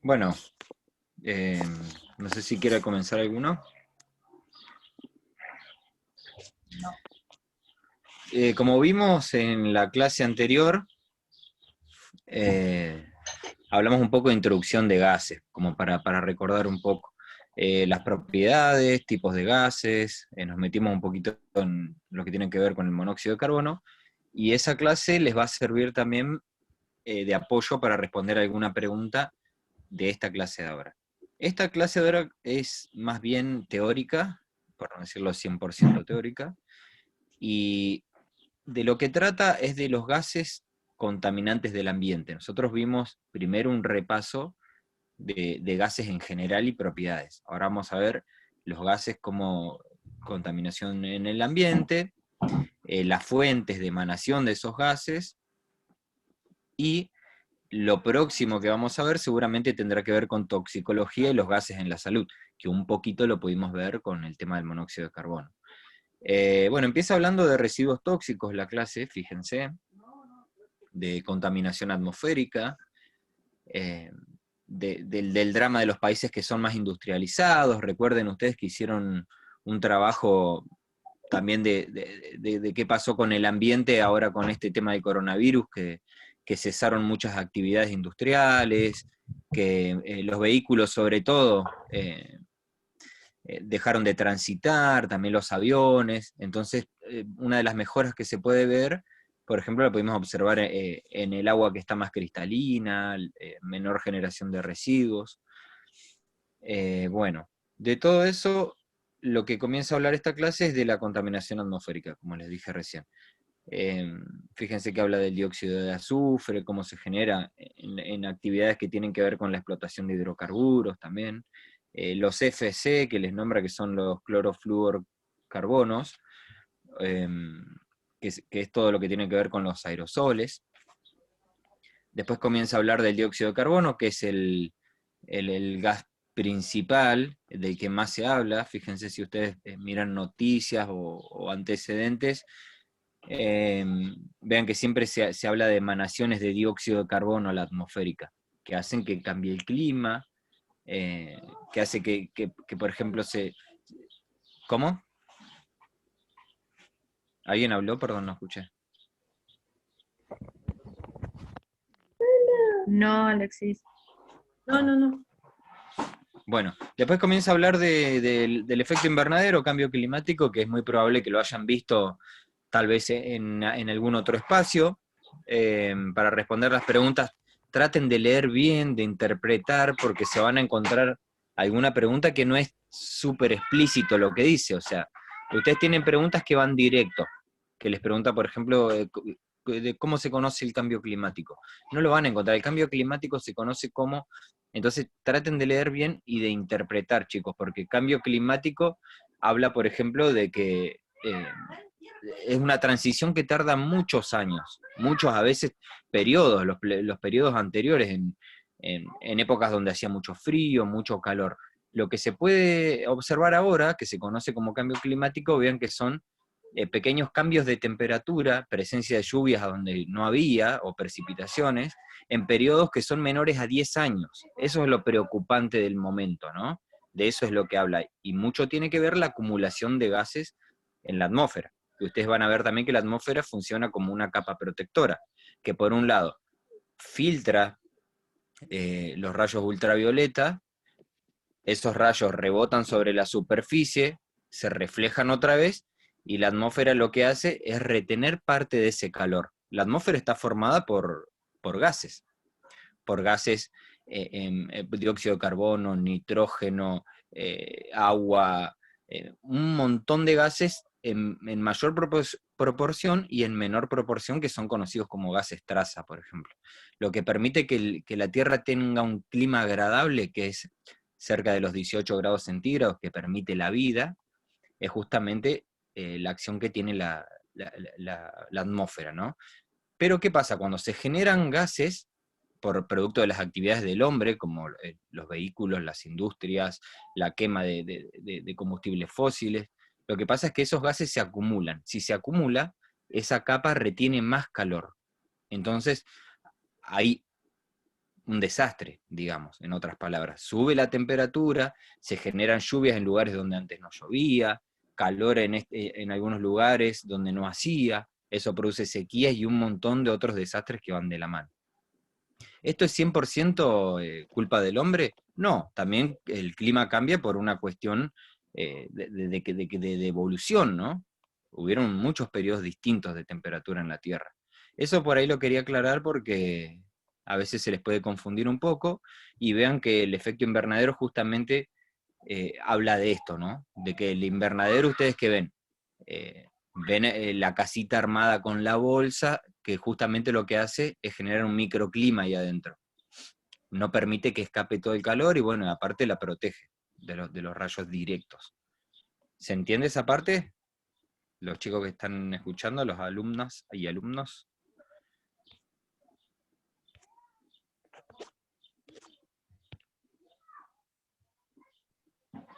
Bueno, eh, no sé si quiere comenzar alguno. No. Como vimos en la clase anterior, eh, hablamos un poco de introducción de gases, como para recordar un poco las propiedades, tipos de gases, nos metimos un poquito en lo que tiene que ver con el monóxido de carbono, y esa clase les va a servir también de apoyo para responder alguna pregunta de esta clase de ahora. Esta clase de ahora es más bien teórica, por no decirlo 100% teórica, y de lo que trata es de los gases contaminantes del ambiente. Nosotros vimos primero un repaso de gases en general y propiedades. Ahora vamos a ver los gases como contaminación en el ambiente, las fuentes de emanación de esos gases, y lo próximo que vamos a ver seguramente tendrá que ver con toxicología y los gases en la salud, que un poquito lo pudimos ver con el tema del monóxido de carbono. Bueno, empieza hablando de residuos tóxicos la clase, fíjense, de contaminación atmosférica, eh, del drama de los países que son más industrializados. Recuerden ustedes que hicieron un trabajo también de qué pasó con el ambiente ahora con este tema del coronavirus, que cesaron muchas actividades industriales, que los vehículos sobre todo dejaron de transitar, también los aviones. Entonces una de las mejoras que se puede ver, por ejemplo, la pudimos observar en el agua, que está más cristalina, menor generación de residuos. Bueno, de todo eso, lo que comienza a hablar esta clase es de la contaminación atmosférica, como les dije recién. Eh, Fíjense que habla del dióxido de azufre, cómo se genera en actividades que tienen que ver con la explotación de hidrocarburos también. Los FC, que les nombra, que son los clorofluorcarbonos, eh, que es todo lo que tiene que ver con los aerosoles. Después comienza a hablar del dióxido de carbono, que es el gas principal, del que más se habla. Fíjense si ustedes miran noticias o antecedentes, eh, vean que siempre se habla de emanaciones de dióxido de carbono a la atmosférica, que hacen que cambie el clima, que hace que, por ejemplo, se... ¿Cómo? ¿Alguien habló? Perdón, no escuché. No, Alexis. No, no, no. Bueno, después comienza a hablar del efecto invernadero, cambio climático, que es muy probable que lo hayan visto tal vez en algún otro espacio. Para responder las preguntas, traten de leer bien, de interpretar, porque se van a encontrar alguna pregunta que no es súper explícito lo que dice. O sea, ustedes tienen preguntas que van directo, que les pregunta, por ejemplo, de cómo se conoce el cambio climático. No lo van a encontrar. El cambio climático se conoce como... Entonces, traten de leer bien y de interpretar, chicos, porque cambio climático habla, por ejemplo, de que es una transición que tarda muchos años, muchos a veces periodos, los periodos anteriores en épocas donde hacía mucho frío, mucho calor. Lo que se puede observar ahora, que se conoce como cambio climático, vean que son pequeños cambios de temperatura, presencia de lluvias donde no había, o precipitaciones, en periodos que son menores a 10 años. Eso es lo preocupante del momento, ¿no? De eso es lo que habla. Y mucho tiene que ver la acumulación de gases en la atmósfera. Y ustedes van a ver también que la atmósfera funciona como una capa protectora, que por un lado filtra los rayos ultravioleta, esos rayos rebotan sobre la superficie, se reflejan otra vez, y la atmósfera lo que hace es retener parte de ese calor. La atmósfera está formada por gases, dióxido de carbono, nitrógeno, agua, un montón de gases en mayor proporción y en menor proporción, que son conocidos como gases traza, por ejemplo. Lo que permite que la Tierra tenga un clima agradable, que es cerca de los 18 grados centígrados, que permite la vida, es justamente la acción que tiene la atmósfera, ¿no? Pero ¿qué pasa? Cuando se generan gases por producto de las actividades del hombre, como los vehículos, las industrias, la quema de combustibles fósiles, lo que pasa es que esos gases se acumulan. Si se acumula, esa capa retiene más calor. Entonces, hay un desastre, digamos, en otras palabras. Sube la temperatura, se generan lluvias en lugares donde antes no llovía, calor en algunos lugares donde no hacía, eso produce sequías y un montón de otros desastres que van de la mano. ¿Esto es 100% culpa del hombre? No, también el clima cambia por una cuestión de evolución, ¿no? Hubieron muchos periodos distintos de temperatura en la Tierra. Eso por ahí lo quería aclarar porque a veces se les puede confundir un poco, y vean que el efecto invernadero justamente habla de esto, ¿no? De que el invernadero, ¿ustedes qué ven? Ven la casita armada con la bolsa, que justamente lo que hace es generar un microclima ahí adentro. No permite que escape todo el calor y bueno, aparte la protege de los rayos directos. ¿Se entiende esa parte? Los chicos que están escuchando, los alumnas y alumnos.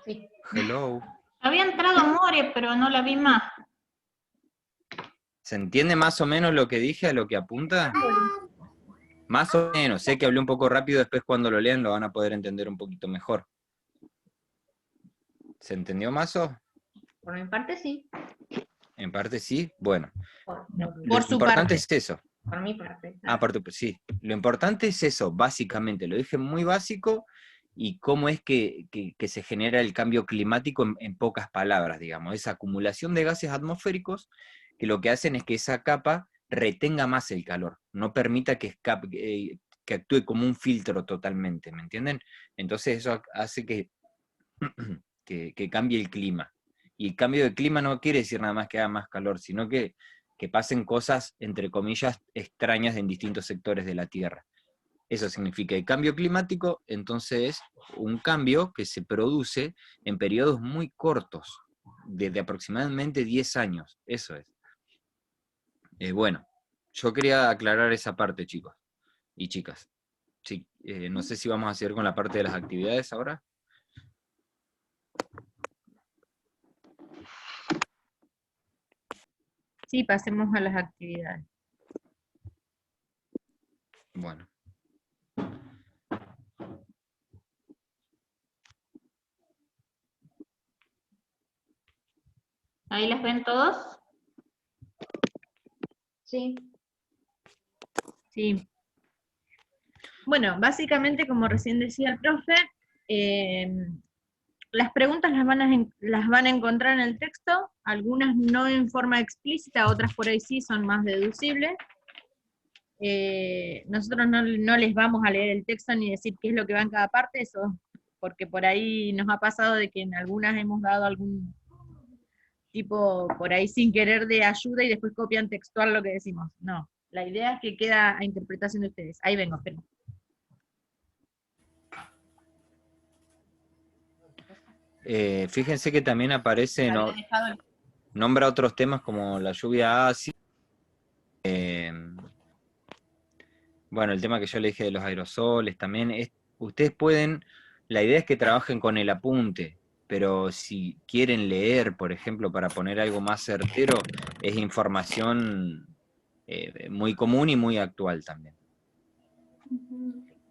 Sí. Hello. Había entrado More, pero no la vi más. ¿Se entiende más o menos lo que dije, a lo que apunta? Más o menos, sé que hablé un poco rápido, después cuando lo lean lo van a poder entender un poquito mejor. ¿Se entendió, Mazo? Por mi parte, sí. En parte sí, bueno. Lo Por su importante parte. es eso. Por mi parte. Aparte, pues sí. Lo importante es eso, básicamente. Lo dije muy básico, y cómo es que se genera el cambio climático en pocas palabras, digamos. Esa acumulación de gases atmosféricos que lo que hacen es que esa capa retenga más el calor, no permita que escape, que actúe como un filtro totalmente, ¿me entienden? Entonces eso hace que cambie el clima. Y el cambio de clima no quiere decir nada más que haga más calor, sino que pasen cosas, entre comillas, extrañas en distintos sectores de la Tierra. Eso significa el cambio climático, entonces es un cambio que se produce en periodos muy cortos, desde aproximadamente 10 años, eso es. Bueno, yo quería aclarar esa parte, chicos y chicas. Sí, no sé si vamos a seguir con la parte de las actividades ahora. Sí, pasemos a las actividades. Bueno. ¿Ahí las ven todos? Sí. Sí. Bueno, básicamente, como recién decía el profe, las preguntas las van a encontrar en el texto, algunas no en forma explícita, otras por ahí sí son más deducibles. Nosotros no les vamos a leer el texto ni decir qué es lo que va en cada parte, eso, porque por ahí nos ha pasado de que en algunas hemos dado algún tipo, por ahí sin querer, de ayuda y después copian textual lo que decimos. No, la idea es que queda a interpretación de ustedes. Ahí vengo, esperen. Fíjense que también aparece, nombra otros temas como la lluvia ácida, bueno, el tema que yo le dije de los aerosoles también. Ustedes pueden, la idea es que trabajen con el apunte, pero si quieren leer, por ejemplo, para poner algo más certero, es información muy común y muy actual también.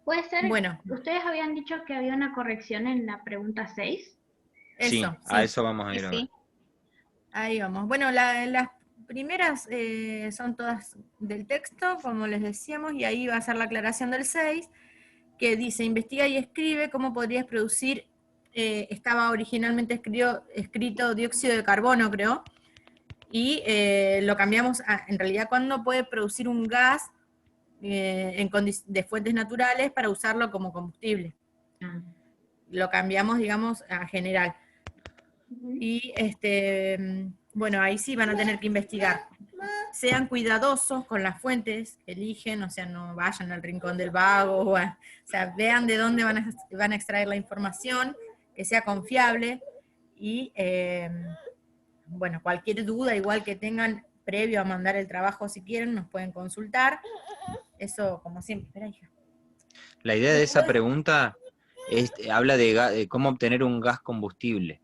Puede ser, Bueno, ustedes habían dicho que había una corrección en la pregunta 6. Sí, eso, a sí. eso vamos a ir ahora. Sí. Ahí vamos. Bueno, las primeras son todas del texto, como les decíamos, y ahí va a ser la aclaración del 6, que dice: investiga y escribe cómo podrías producir, estaba originalmente escrito dióxido de carbono, creo, y lo cambiamos a, en realidad, cuándo puede producir un gas de fuentes naturales para usarlo como combustible. Lo cambiamos, digamos, a general. Y bueno, ahí sí van a tener que investigar. Sean cuidadosos con las fuentes que eligen, o sea, no vayan al rincón del vago, o sea, vean de dónde van a extraer la información, que sea confiable, y bueno, cualquier duda, igual que tengan previo a mandar el trabajo, si quieren, nos pueden consultar. Eso, como siempre. Espera, hija. La idea de esa pregunta habla de cómo obtener un gas combustible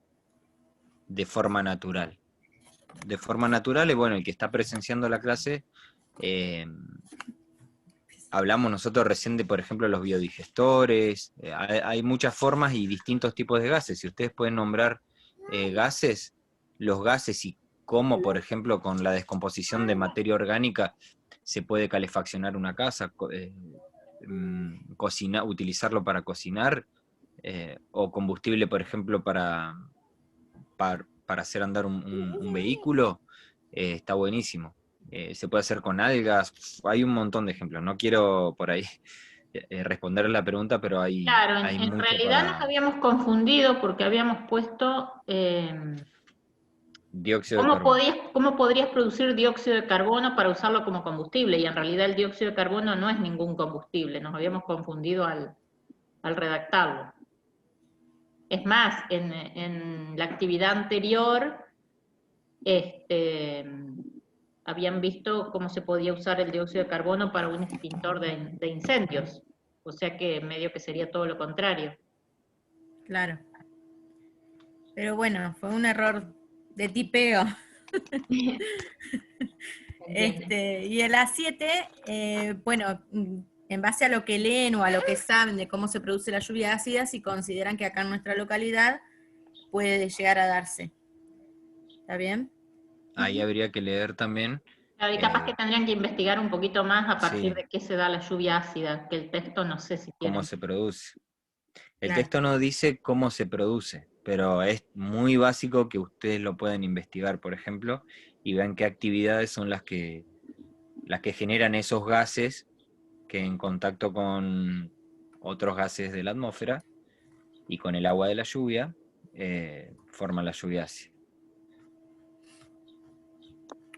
de forma natural. De forma natural, y bueno, el que está presenciando la clase hablamos nosotros recién de, por ejemplo, los biodigestores, hay muchas formas y distintos tipos de gases. Si ustedes pueden nombrar gases, los gases y cómo, por ejemplo, con la descomposición de materia orgánica se puede calefaccionar una casa, utilizarlo para cocinar, o combustible, por ejemplo, para hacer andar un vehículo, está buenísimo. Se puede hacer con algas, hay un montón de ejemplos. No quiero por ahí responder la pregunta, pero Claro, hay en mucho realidad nos habíamos confundido porque habíamos puesto dióxido de carbono. cómo podrías producir dióxido de carbono para usarlo como combustible, y en realidad el dióxido de carbono no es ningún combustible, nos habíamos confundido al redactarlo. Es más, en la actividad anterior habían visto cómo se podía usar el dióxido de carbono para un extintor de incendios, o sea que medio que sería todo lo contrario. Claro. Pero bueno, fue un error de tipeo. Y el A7, bueno, en base a lo que leen o a lo que saben de cómo se produce la lluvia ácida, si consideran que acá en nuestra localidad puede llegar a darse. ¿Está bien? Ahí habría que leer también. Claro, y capaz que tendrían que investigar un poquito más a partir Sí, de qué se da la lluvia ácida, que el texto no sé si tiene. cómo se produce. El Claro. texto no dice cómo se produce, pero es muy básico que ustedes lo puedan investigar, por ejemplo, y vean qué actividades son las que generan esos gases que en contacto con otros gases de la atmósfera y con el agua de la lluvia forman la lluvia ácida.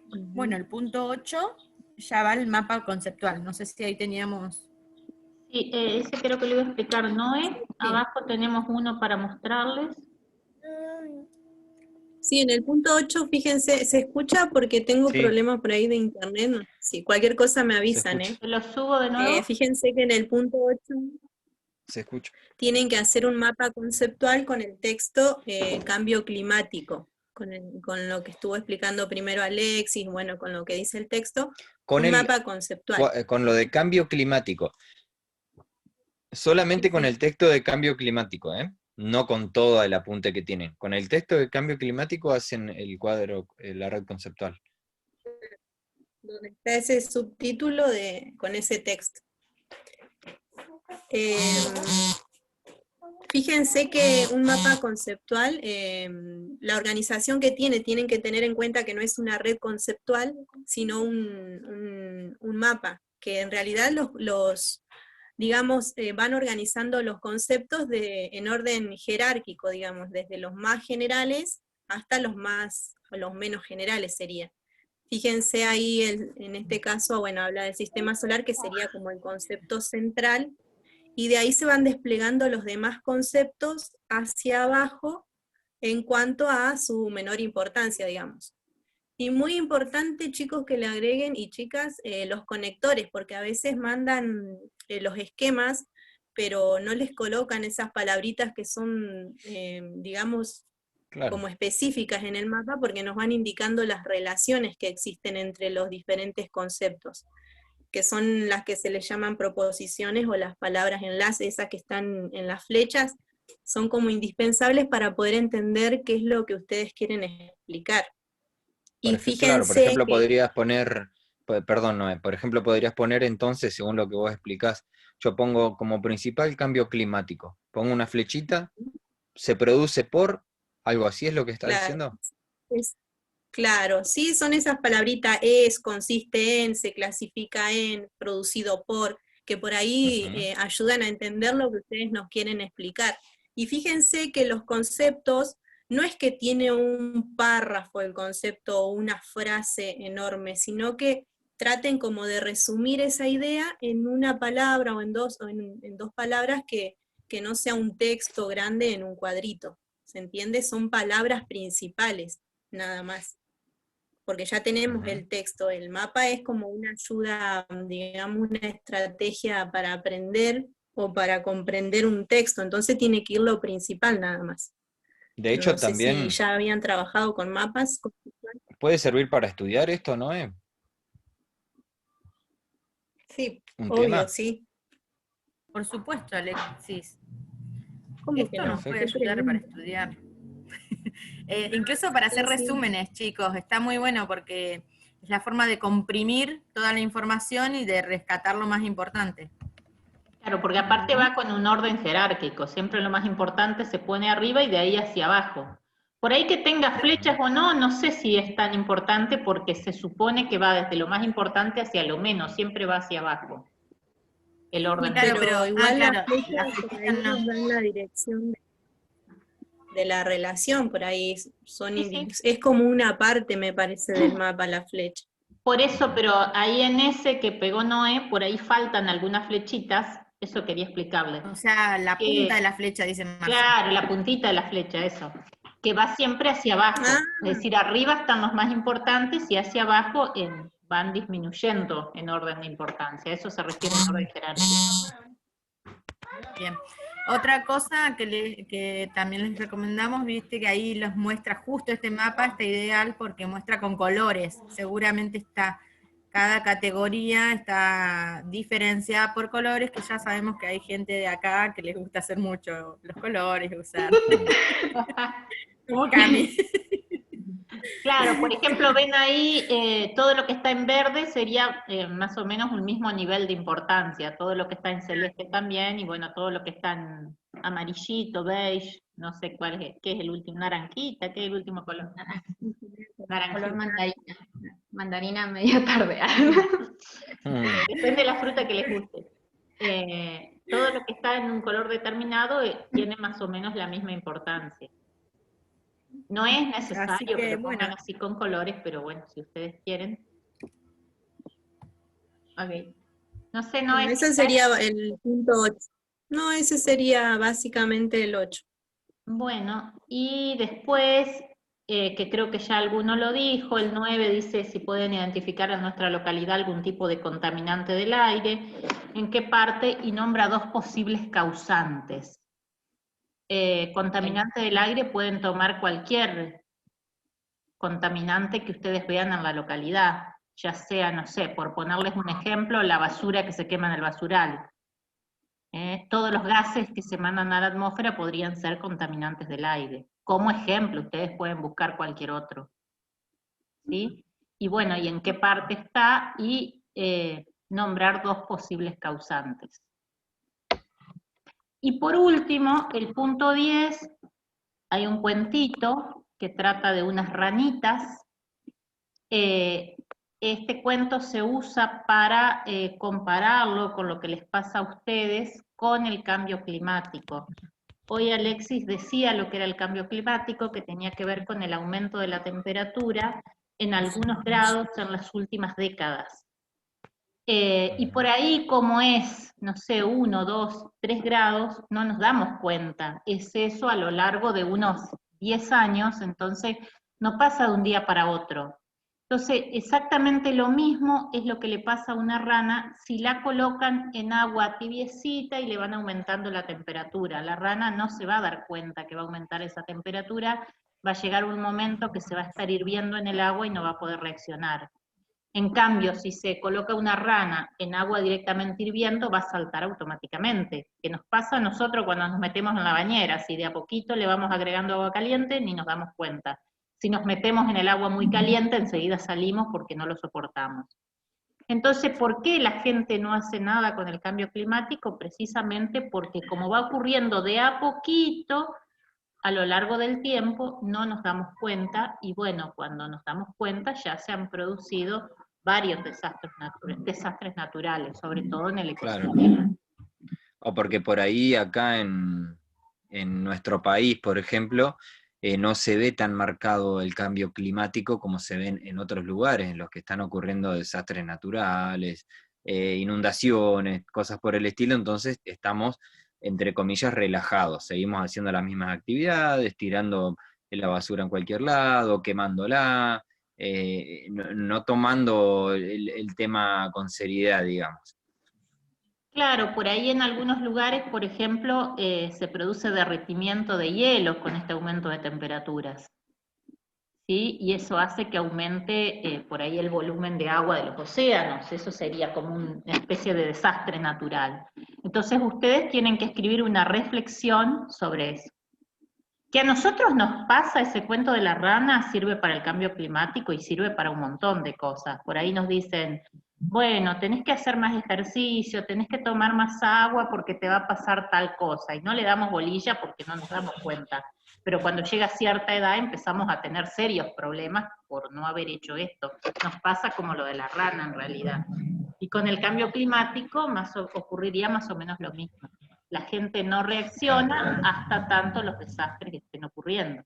Bueno, el punto 8 ya va el mapa conceptual. No sé si ahí teníamos... Sí, ese creo que lo iba a explicar Noé. Abajo tenemos uno para mostrarles. Sí, en el punto 8, fíjense, se escucha porque tengo Sí. problemas por ahí de internet. Sí, cualquier cosa me avisan, escucha. ¿Se lo subo de nuevo? Fíjense que en el punto 8 Se escucha. tienen que hacer un mapa conceptual con el texto cambio climático, con lo que estuvo explicando primero Alexis, bueno, con lo que dice el texto, Con un mapa conceptual. con lo de cambio climático. Solamente Sí, con sí. el texto de cambio climático, no con todo el apunte que tienen. Con el texto de cambio climático hacen el cuadro, la red conceptual. Donde está ese subtítulo con ese texto. Fíjense que un mapa conceptual, la organización que tienen que tener en cuenta que no es una red conceptual, sino un mapa, que en realidad digamos, van organizando los conceptos en orden jerárquico, digamos, desde los más generales hasta los menos generales sería. Fíjense ahí, en este caso, bueno, habla del sistema solar, que sería como el concepto central, y de ahí se van desplegando los demás conceptos hacia abajo en cuanto a su menor importancia, digamos. Y muy importante, chicos, que le agreguen, y chicas, los conectores, porque a veces mandan los esquemas, pero no les colocan esas palabritas que son, digamos, Claro. como específicas en el mapa, porque nos van indicando las relaciones que existen entre los diferentes conceptos, que son las que se les llaman proposiciones o las palabras enlace, esas que están en las flechas, son como indispensables para poder entender qué es lo que ustedes quieren explicar. Y fíjense claro, por ejemplo, que... podrías poner, perdón, Noé, por ejemplo, podrías poner entonces, según lo que vos explicás, yo pongo como principal cambio climático, pongo una flechita, se produce por, algo así es lo que está diciendo. Claro, sí, son esas palabritas, consiste en, se clasifica en, producido por, que por ahí ayudan a entender lo que ustedes nos quieren explicar. Y fíjense que los conceptos, no es que tiene un párrafo el concepto o una frase enorme, sino que traten como de resumir esa idea en una palabra o en dos palabras que no sea un texto grande en un cuadrito. ¿Se entiende? Son palabras principales, nada más. Porque ya tenemos el texto, el mapa es como una ayuda, digamos, una estrategia para aprender o para comprender un texto, entonces tiene que ir lo principal nada más. De hecho, no sé también si ya habían trabajado con mapas. puede servir para estudiar esto, ¿no? Sí, un obvio, tema. sí. Por supuesto, Alexis. ¿Cómo que Esto no? nos puede Perfecto. ayudar para Pregunta. estudiar. Incluso para hacer Sí, sí. resúmenes, chicos, está muy bueno porque es la forma de comprimir toda la información y de rescatar lo más importante. Claro, porque aparte va con un orden jerárquico, siempre lo más importante se pone arriba y de ahí hacia abajo. Por ahí que tenga flechas o no, no sé si es tan importante porque se supone que va desde lo más importante hacia lo menos, siempre va hacia abajo. El orden. Claro, Pero pero, igual las claro, flechas las por flechitas ahí no. nos dan la dirección de la relación, por ahí son Sí, sí. es como una parte, me parece, del mapa la flecha. Por eso, pero ahí en ese que pegó Noé, por ahí faltan algunas flechitas, eso quería explicarles. O sea, la punta de la flecha, dice Marcia. Claro, la puntita de la flecha, eso. Que va siempre hacia abajo. Ah. Es decir, arriba están los más importantes y hacia abajo van disminuyendo en orden de importancia. Eso se refiere en orden jerárquico. Bien. Otra cosa que también les recomendamos, viste que ahí los muestra justo este mapa, está ideal porque muestra con colores. Seguramente cada categoría está diferenciada por colores, que ya sabemos que hay gente de acá que les gusta hacer mucho los colores, usar. Como Cami. Claro, por ejemplo, ven ahí todo lo que está en verde sería más o menos un mismo nivel de importancia, todo lo que está en celeste también, y bueno, todo lo que está en amarillito, beige, no sé cuál es, qué es el último, naranjita, qué es el último color. Naranjita. Color mandarina. Mandarina media tarde. Depende de la fruta que les guste. Todo lo que está en un color determinado tiene más o menos la misma importancia. No es necesario que lo pongan así con colores, pero bueno, si ustedes quieren. Ok. No sé, no es. Ese sería el punto 8. No, ese sería básicamente el 8. Bueno, y después, que creo que ya alguno lo dijo, el 9 dice si pueden identificar en nuestra localidad algún tipo de contaminante del aire, en qué parte, y nombra 2 posibles causantes. Contaminante del aire pueden tomar cualquier contaminante que ustedes vean en la localidad, ya sea, no sé, por ponerles un ejemplo, la basura que se quema en el basural. Todos los gases que se mandan a la atmósfera podrían ser contaminantes del aire. Como ejemplo, ustedes pueden buscar cualquier otro. ¿Sí? Y bueno, y en qué parte está, y nombrar 2 posibles causantes. Y por último, el punto 10, hay un cuentito que trata de unas ranitas. Este cuento se usa para compararlo con lo que les pasa a ustedes con el cambio climático. Hoy Alexis decía lo que era el cambio climático, que tenía que ver con el aumento de la temperatura en algunos grados en las últimas décadas. Y por ahí, como es, no sé, 1, 2, 3 grados, no nos damos cuenta. Es eso a lo largo de unos 10 años, entonces no pasa de un día para otro. Entonces, exactamente lo mismo es lo que le pasa a una rana si la colocan en agua tibiecita y le van aumentando la temperatura. La rana no se va a dar cuenta que va a aumentar esa temperatura, va a llegar un momento que se va a estar hirviendo en el agua y no va a poder reaccionar. En cambio, si se coloca una rana en agua directamente hirviendo, va a saltar automáticamente. ¿Qué nos pasa a nosotros cuando nos metemos en la bañera? Si de a poquito le vamos agregando agua caliente, ni nos damos cuenta. Si nos metemos en el agua muy caliente, enseguida salimos porque no lo soportamos. Entonces, ¿por qué la gente no hace nada con el cambio climático? Precisamente porque como va ocurriendo de a poquito, a lo largo del tiempo, no nos damos cuenta, y bueno, cuando nos damos cuenta ya se han producido varios desastres naturales, sobre todo en el ecosistema. Claro. O porque por ahí acá en nuestro país, por ejemplo, no se ve tan marcado el cambio climático como se ve en otros lugares, en los que están ocurriendo desastres naturales, inundaciones, cosas por el estilo, entonces estamos, entre comillas, relajados, seguimos haciendo las mismas actividades, tirando la basura en cualquier lado, quemándola, no tomando el tema con seriedad, digamos. Claro, por ahí en algunos lugares, por ejemplo, se produce derretimiento de hielos con este aumento de temperaturas. ¿sí? Y eso hace que aumente por ahí el volumen de agua de los océanos. Eso sería como una especie de desastre natural. Entonces ustedes tienen que escribir una reflexión sobre eso. Que a nosotros nos pasa ese cuento de la rana, sirve para el cambio climático y sirve para un montón de cosas. Por ahí nos dicen, bueno, tenés que hacer más ejercicio, tenés que tomar más agua porque te va a pasar tal cosa, y no le damos bolilla porque no nos damos cuenta. Pero cuando llega a cierta edad empezamos a tener serios problemas por no haber hecho esto. Nos pasa como lo de la rana en realidad. Y con el cambio climático ocurriría más o menos lo mismo. La gente no reacciona hasta tanto los desastres que estén ocurriendo.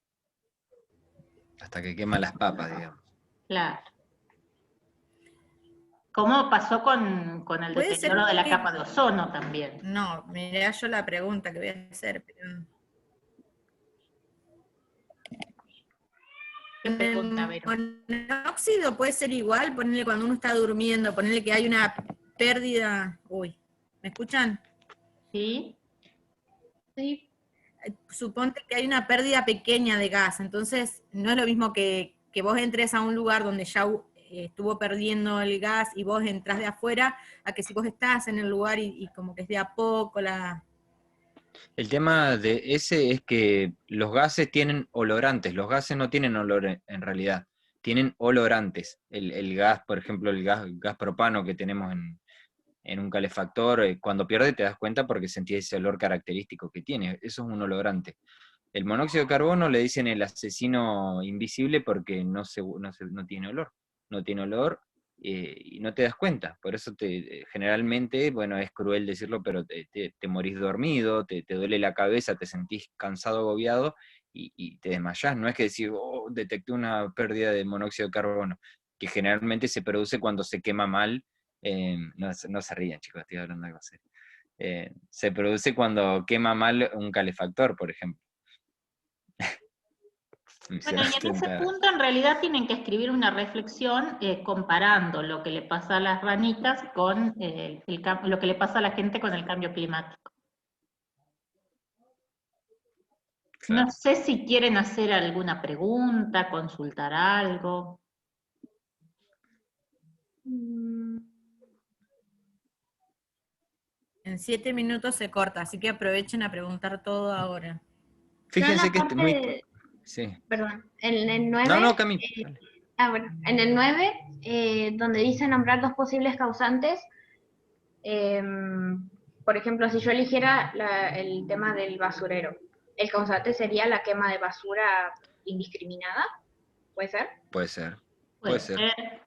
Hasta que quema las papas, digamos. Claro. ¿Cómo pasó con el Puede deterioro ser de la que- capa de ozono también? No, mirá yo la pregunta que voy a hacer. Pero... ¿Qué pregunta, el Vero? monóxido puede ser igual, ponerle cuando uno está durmiendo, ponerle que hay una pérdida. Uy, ¿me escuchan? ¿Sí? Sí. Suponte que hay una pérdida pequeña de gas, entonces no es lo mismo que vos entres a un lugar donde ya estuvo perdiendo el gas y vos entrás de afuera, a que si vos estás en el lugar y como que es de a poco la... El tema de ese es que los gases tienen olorantes, los gases no tienen olor en realidad, tienen olorantes. El gas, por ejemplo, el gas propano que tenemos en un calefactor, cuando pierde te das cuenta porque sentís ese olor característico que tiene, eso es un olorante. El monóxido de carbono le dicen el asesino invisible porque no tiene olor, no tiene olor y no te das cuenta. Por eso generalmente, bueno, es cruel decirlo, pero te morís dormido, te duele la cabeza, te sentís cansado, agobiado y te desmayás. No es que decir, oh, detecté una pérdida de monóxido de carbono, que generalmente se produce cuando se quema mal. No se rían, chicos, estoy hablando de algo serio. Se produce cuando quema mal un calefactor, por ejemplo. Bueno, y en ese punto en realidad tienen que escribir una reflexión comparando lo que le pasa a las ranitas con lo que le pasa a la gente con el cambio climático. Claro. No sé si quieren hacer alguna pregunta, consultar algo. En 7 minutos se corta, así que aprovechen a preguntar todo ahora. Fíjense que parte muy... Sí. Perdón, en el 9, No, Camila. bueno, en el 9, donde dice nombrar dos posibles causantes, por ejemplo, si yo eligiera el tema del basurero, el causante sería la quema de basura indiscriminada, ¿puede ser? Puede ser. Puede ser.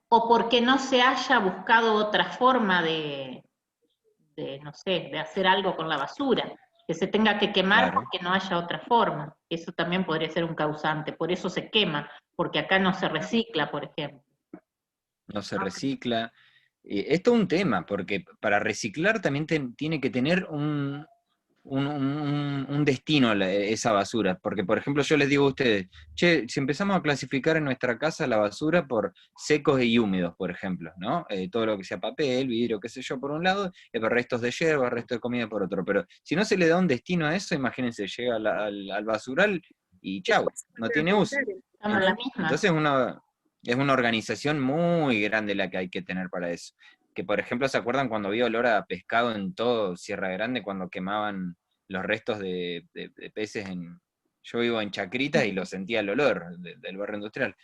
O porque no se haya buscado otra forma no sé, de hacer algo con la basura, que se tenga que quemar Claro. porque no haya otra forma. Eso también podría ser un causante, por eso se quema, porque acá no se recicla, por ejemplo. No se recicla. Esto es un tema, porque para reciclar también tiene que tener un destino esa basura. Porque, por ejemplo, yo les digo a ustedes, che, si empezamos a clasificar en nuestra casa la basura por secos y húmedos, por ejemplo, ¿no? Todo lo que sea papel, vidrio, qué sé yo, por un lado, y por restos de hierba, restos de comida por otro. Pero si no se le da un destino a eso, imagínense, llega al basural y chau, no tiene uso. Estamos en la misma. Entonces es una organización muy grande la que hay que tener para eso. Que por ejemplo, ¿se acuerdan cuando había olor a pescado en todo Sierra Grande cuando quemaban los restos de peces yo vivo en Chacritas y lo sentía el olor del barrio industrial?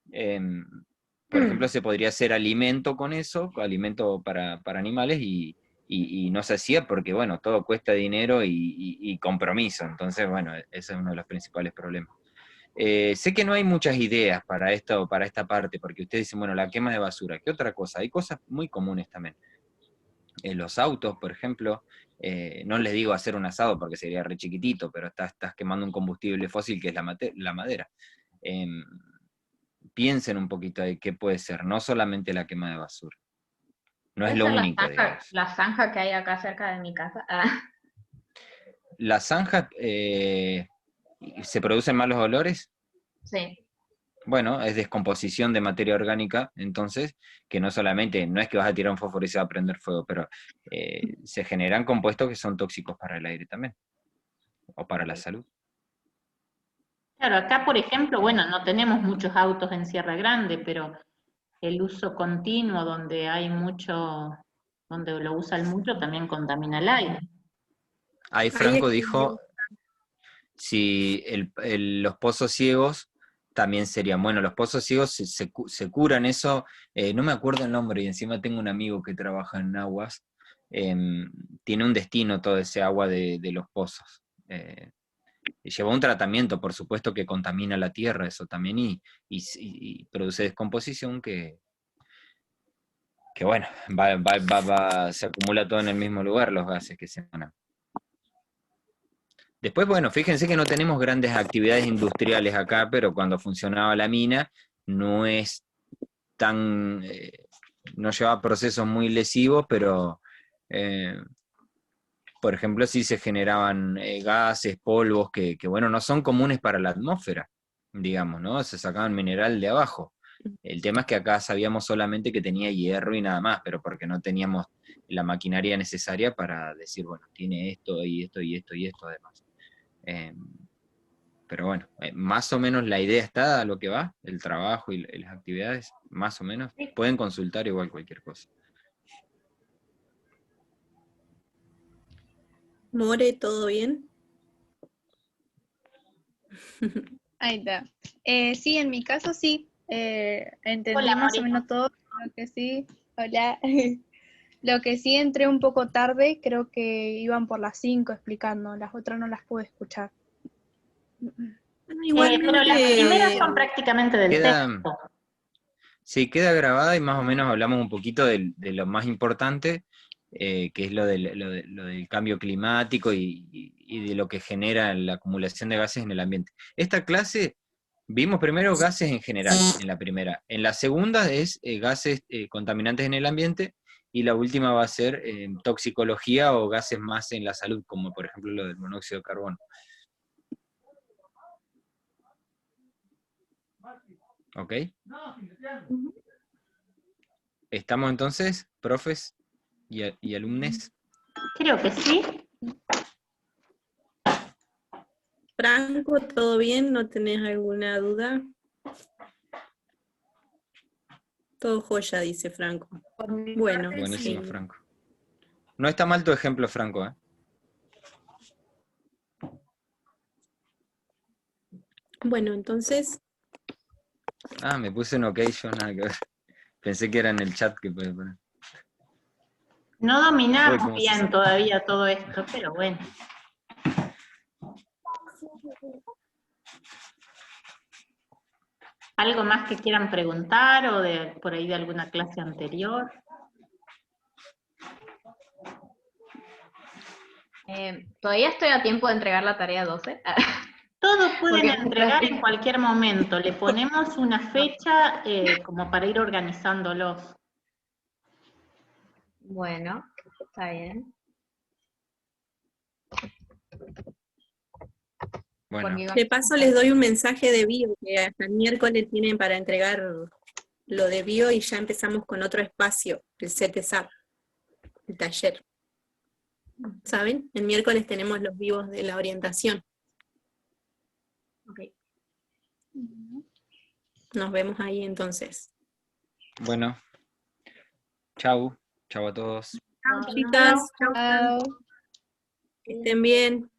Por ejemplo, se podría hacer alimento con eso, alimento para animales y no se hacía porque, bueno, todo cuesta dinero y compromiso. Entonces, bueno, ese es uno de los principales problemas. Sé que no hay muchas ideas para esto, para esta parte, porque ustedes dicen, bueno, la quema de basura. ¿Qué otra cosa? Hay cosas muy comunes también. Los autos, por ejemplo, no les digo hacer un asado porque sería re chiquitito, pero estás quemando un combustible fósil que es la madera. Piensen un poquito de qué puede ser, no solamente la quema de basura. No es lo único, digamos. La zanja que hay acá cerca de mi casa. ¿Las zanjas se producen malos olores? Sí. Bueno, es descomposición de materia orgánica, entonces, que no solamente, no es que vas a tirar un fósforo y se va a prender fuego, pero se generan compuestos que son tóxicos para el aire también, o para la salud. Claro, acá por ejemplo, bueno, no tenemos muchos autos en Sierra Grande, pero el uso continuo donde hay mucho, donde lo usan mucho, también contamina el aire. Ahí Ahí Franco escribió. dijo, si los pozos ciegos también serían, bueno, los pozos ciegos se curan eso, no me acuerdo el nombre, y encima tengo un amigo que trabaja en aguas, tiene un destino todo ese agua de los pozos. Y lleva un tratamiento, por supuesto, que contamina la tierra, eso también, y produce descomposición que bueno, se acumula todo en el mismo lugar, los gases que se emanan. Después, bueno, fíjense que no tenemos grandes actividades industriales acá, pero cuando funcionaba la mina, no es tan, no llevaba procesos muy lesivos, pero, por ejemplo, sí se generaban gases, polvos, bueno, no son comunes para la atmósfera, digamos, ¿no? Se sacaban mineral de abajo. El tema es que acá sabíamos solamente que tenía hierro y nada más, pero porque no teníamos la maquinaria necesaria para decir, bueno, tiene esto y esto y esto y esto además. Pero bueno, más o menos la idea está a lo que va, el trabajo y las actividades, más o menos. Pueden consultar igual cualquier cosa. More, ¿todo bien? Ahí está. Sí, en mi caso sí. Entendí Hola, más o Morita. menos todo. Lo que sí, hola. Lo que sí entré un poco tarde, creo que iban por las 5 explicando, las otras no las pude escuchar. Pero las primeras son prácticamente del Queda, texto. sí, queda grabada y más o menos hablamos un poquito de lo más importante, que es lo del cambio climático y de lo que genera la acumulación de gases en el ambiente. Esta clase vimos primero gases en general, en la primera. En la segunda es gases contaminantes en el ambiente, y la última va a ser toxicología o gases más en la salud, como por ejemplo lo del monóxido de carbono. ¿Ok? ¿Estamos entonces, profes y alumnes? Creo que sí. Franco, ¿todo bien? ¿No tenés alguna duda? Todo joya, dice Franco. Por mi Bueno, parte, Buenísimo, sí. Franco. No está mal tu ejemplo, Franco, ¿eh? Bueno, entonces, Ah, me puse en OK, yo nada que ver. Pensé que era en el chat que podía poner. No Uy, dominamos ¿cómo se bien sabe? todavía todo esto, pero bueno. ¿Algo más que quieran preguntar o por ahí de alguna clase anterior? Todavía estoy a tiempo de entregar la tarea 12. Todos pueden Porque entregar en cualquier momento. Le ponemos una fecha como para ir organizándolos. Bueno, está bien. Bueno, de paso les doy un mensaje de bio, que hasta el miércoles tienen para entregar lo de bio y ya empezamos con otro espacio, el CTSAP, el taller. ¿Saben? El miércoles tenemos los vivos de la orientación. Ok. Nos vemos ahí entonces. bueno. Chau. Chau a todos. Chicas, chau, Chao. que estén bien.